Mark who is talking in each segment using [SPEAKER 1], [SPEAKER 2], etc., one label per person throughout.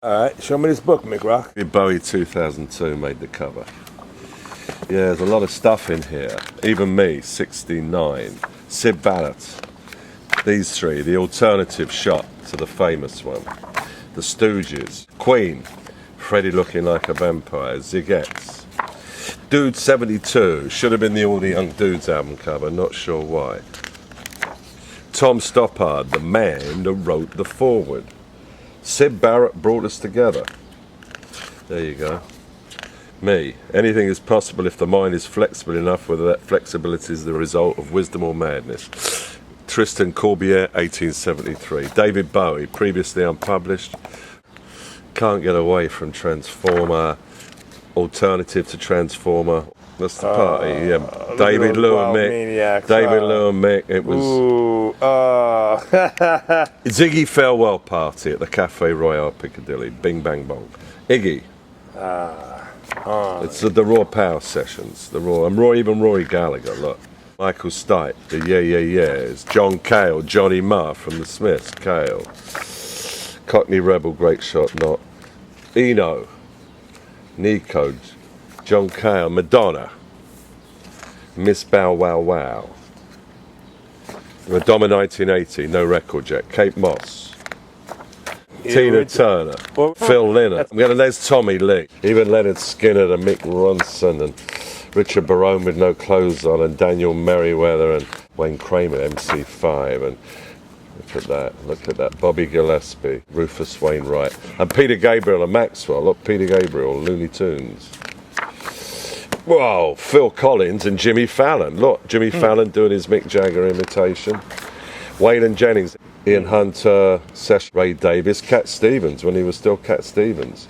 [SPEAKER 1] Alright, show me this book, Mick Rock.
[SPEAKER 2] Bowie 2002 made the cover. Yeah, there's a lot of stuff in here. Even me, 69. Syd Barrett. These three, the alternative shot to the famous one. The Stooges. Queen. Freddie looking like a vampire. Zigettes. Dude 72. Should have been the All the Young Dudes album cover, not sure why. Tom Stoppard, the man that wrote the foreword. Syd Barrett brought us together. There you go. Me. Anything is possible if the mind is flexible enough, whether that flexibility is the result of wisdom or madness. Tristan Corbière, 1873. David Bowie, previously unpublished. Can't get away from Transformer. Alternative to Transformer. That's the party, yeah. David Lew and Mick. David Lew and Mick. It was Ziggy farewell party at the Café Royal Piccadilly. Bing bang bong. Iggy. It's the Raw Power sessions. The Raw. And even Rory Gallagher. Look. Michael Stipe. The Yeah Yeah Yeahs. John Cale. Johnny Marr from the Smiths. Cale. Cockney Rebel. Great shot. Not. Eno. Nico. John Cale. Madonna. Miss Bow Wow Wow. Madonna 1980, no record yet. Kate Moss. Tina Turner. Phil Lynott. I'm going to Les Tommy Lee. Even Leonard Skinner and Mick Ronson and Richard Barone with no clothes on and Daniel Merriweather and Wayne Kramer, MC5. And look at that. Bobby Gillespie, Rufus Wainwright. And Peter Gabriel and Maxwell. Look, Peter Gabriel, Looney Tunes. Whoa, Phil Collins and Jimmy Fallon. Look, Jimmy Fallon doing his Mick Jagger imitation. Waylon Jennings, Ian Hunter, Session, Ray Davis, Cat Stevens when he was still Cat Stevens.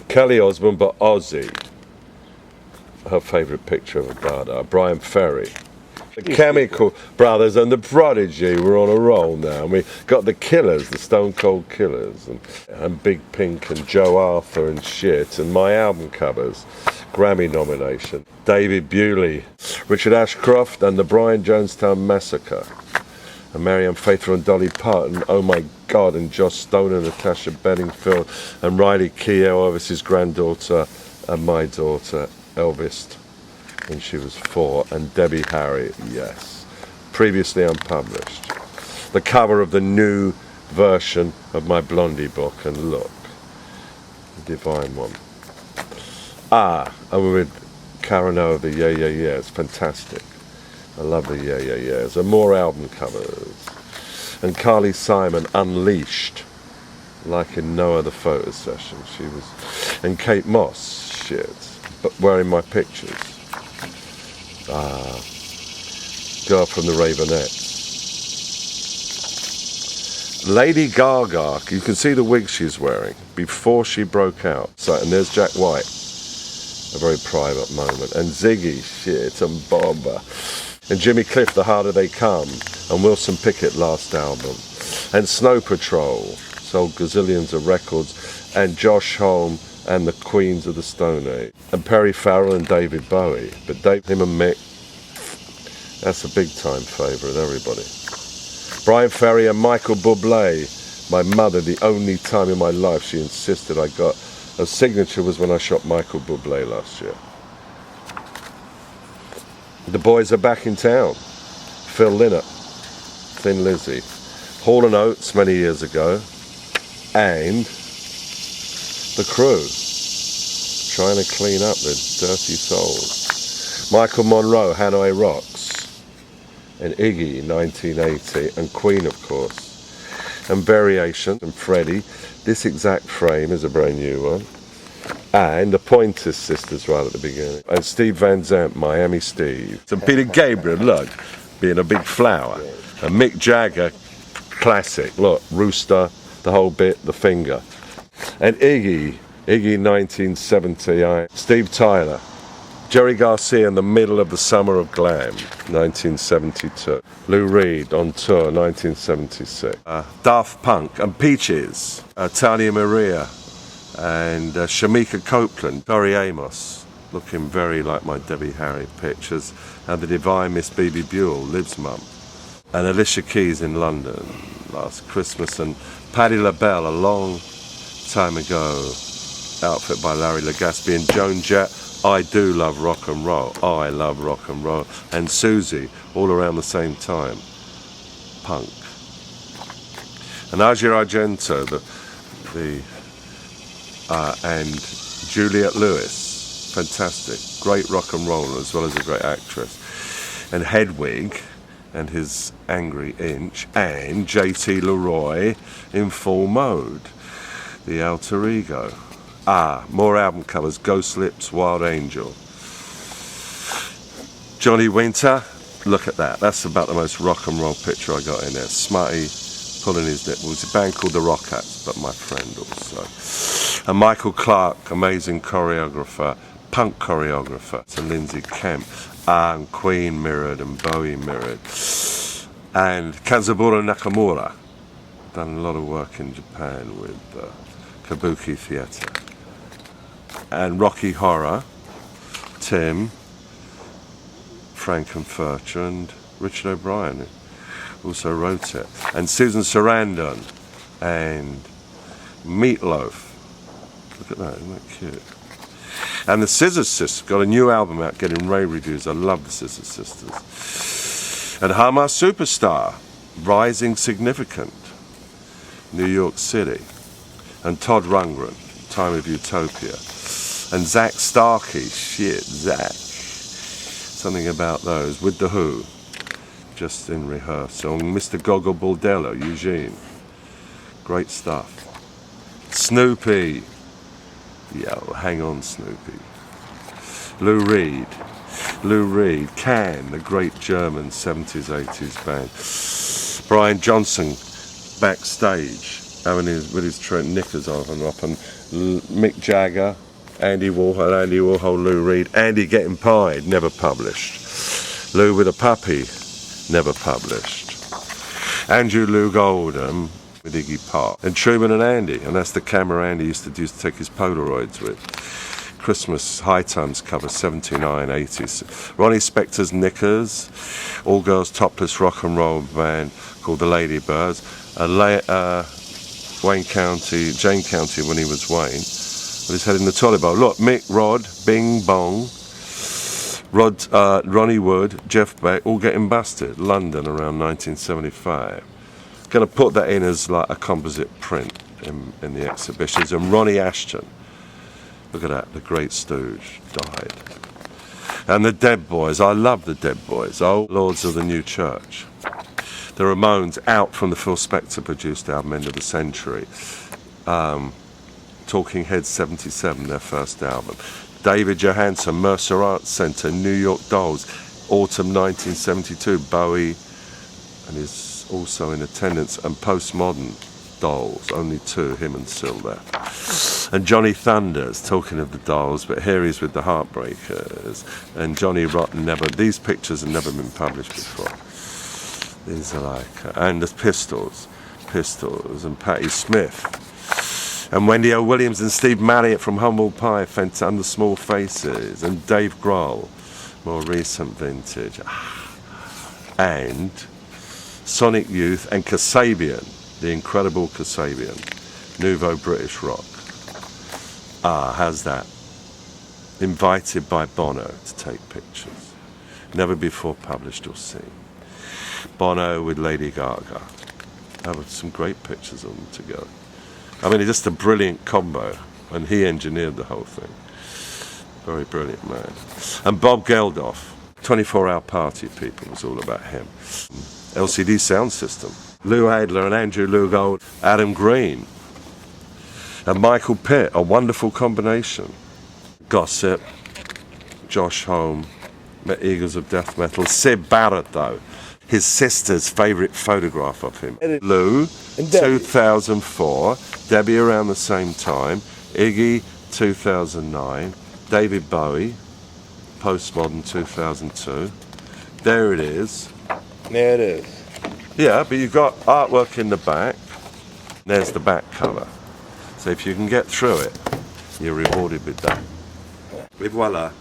[SPEAKER 2] Kelly Osbourne, but Ozzy. Her favourite picture of a brother. Brian Ferry. The Chemical Brothers and the Prodigy were on a roll now. And we got the Killers, the Stone Cold Killers, and Big Pink and Joe Arthur and shit, and my album covers. Grammy nomination. David Bewley, Richard Ashcroft and the Brian Jonestown Massacre. And Marianne Faithfull and Dolly Parton, Oh My God, and Joss Stone and Natasha Bedingfield and Riley Keough, Elvis's granddaughter, and my daughter, Elvis, when she was 4, and Debbie Harry, yes. Previously unpublished. The cover of the new version of my Blondie book, and look, the divine one. And we're with Karen O, the Yeah Yeah Yeah. It's fantastic. I love the Yeah Yeah Yeahs. And more album covers. And Carly Simon, Unleashed, like in no other photo session. She was. And Kate Moss, shit, but wearing my pictures. Girl from the Ravenettes. Lady Gaga, you can see the wig she's wearing before she broke out. So, and there's Jack White. A very private moment. And Ziggy, shit, and Bob. And Jimmy Cliff, The Harder They Come. And Wilson Pickett, last album. And Snow Patrol, sold gazillions of records. And Josh Homme and the Queens of the Stone Age. And Perry Farrell and David Bowie. But him and Mick, that's a big time favourite, everybody. Brian Ferry and Michael Bublé. My mother, the only time in my life she insisted I got her signature was when I shot Michael Bublé last year. The Boys Are Back in Town. Phil Lynott, Thin Lizzy. Hall & Oates many years ago. And The Crew, trying to clean up their dirty souls. Michael Monroe, Hanoi Rocks. And Iggy, 1980. And Queen, of course. And Variation and Freddie. This exact frame is a brand new one. And the Pointer Sisters right at the beginning. And Steve Van Zandt, Miami Steve. And Peter Gabriel, look, being a big flower. And Mick Jagger, classic. Look, Rooster, the whole bit, the finger. And Iggy 1970. Steve Tyler. Jerry Garcia in the middle of the summer of glam, 1972. Lou Reed on tour, 1976. Daft Punk and Peaches. Talia Maria and Shamika Copeland. Tori Amos, looking very like my Debbie Harry pictures. And the divine Miss Bebe Buell, Liv's mum. And Alicia Keys in London last Christmas. And Patti LaBelle, a long time ago outfit by Larry Legaspi and Joan Jett. I do love rock and roll. I love rock and roll. And Susie, all around the same time. Punk. And Asia Argento, and Juliette Lewis, fantastic, great rock and roller as well as a great actress. And Hedwig and his Angry Inch, and JT Leroy in full mode, the alter ego. More album covers, Ghost Lips, Wild Angel. Johnny Winter, look at that, that's about the most rock and roll picture I got in there. Smutty, pulling his nipples. It's a band called the Rockettes, but my friend also. And Michael Clark, amazing choreographer, punk choreographer. So Lindsay Kemp, and Queen mirrored and Bowie mirrored. And Kazaburo Nakamura, done a lot of work in Japan with Kabuki Theatre. And Rocky Horror, Tim, Frankenfurter, and Richard O'Brien also wrote it. And Susan Sarandon and Meatloaf. Look at that, isn't that cute? And the Scissor Sisters got a new album out, getting rave reviews. I love the Scissor Sisters. And Hama Superstar, Rising Significant, New York City. And Todd Rundgren, Time of Utopia. And Zach Starkey, shit, Zach. Something about those, with The Who, just in rehearsal. And Mr. Gogol Bordello, Eugene. Great stuff. Snoopy. Yo, hang on, Snoopy. Lou Reed, Can, the great German 70s, 80s band. Brian Johnson, backstage, having with his knickers on and up, and Mick Jagger, Andy Warhol, Lou Reed, Andy getting pied, never published. Lou with a puppy, never published. Andrew Lou Goldham with Iggy Pop. And Truman and Andy, and that's the camera Andy used to take his Polaroids with. Christmas High Times cover, 79, 80s. Ronnie Spector's Knickers, all girls topless rock and roll band called the Ladybirds. Jane County when he was Wayne. With his head in the toilet bowl. Look, Mick, Rod, Bing Bong, Ronnie Wood, Jeff Beck, all getting busted. London around 1975. Going to put that in as like a composite print in the exhibitions. And Ronnie Ashton, look at that, the great stooge, died. And the Dead Boys, I love the Dead Boys, Lords of the New Church. The Ramones, out from the Phil Spector produced album, End of the Century. Talking Heads 77, their first album. David Johansen, Mercer Arts Centre, New York Dolls, autumn 1972, Bowie, and his also in attendance, and Postmodern Dolls, only two, him and Syl there. And Johnny Thunders, talking of the Dolls, but here he's with the Heartbreakers. And Johnny Rotten, these pictures have never been published before. These are like, and the Pistols, and Patti Smith. And Wendy O. Williams and Steve Marriott from Humble Pie, Under Small Faces. And Dave Grohl, more recent vintage. And Sonic Youth and Kasabian, the incredible Kasabian, nouveau British rock. How's that? Invited by Bono to take pictures. Never before published or seen. Bono with Lady Gaga. Have some great pictures of them together. I mean, it's just a brilliant combo, and he engineered the whole thing. Very brilliant man. And Bob Geldof, 24-hour party people, was all about him. LCD Sound System. Lou Adler and Andrew Lou Gold, Adam Green, and Michael Pitt, a wonderful combination. Gossip, Josh Homme, Eagles of Death Metal. Syd Barrett, though, his sister's favourite photograph of him. Lou, 2004, Debbie around the same time, Iggy, 2009, David Bowie, Postmodern, 2002. There it is.
[SPEAKER 1] There it is.
[SPEAKER 2] Yeah, but you've got artwork in the back. There's the back cover. So if you can get through it, you're rewarded with that. Et voilà.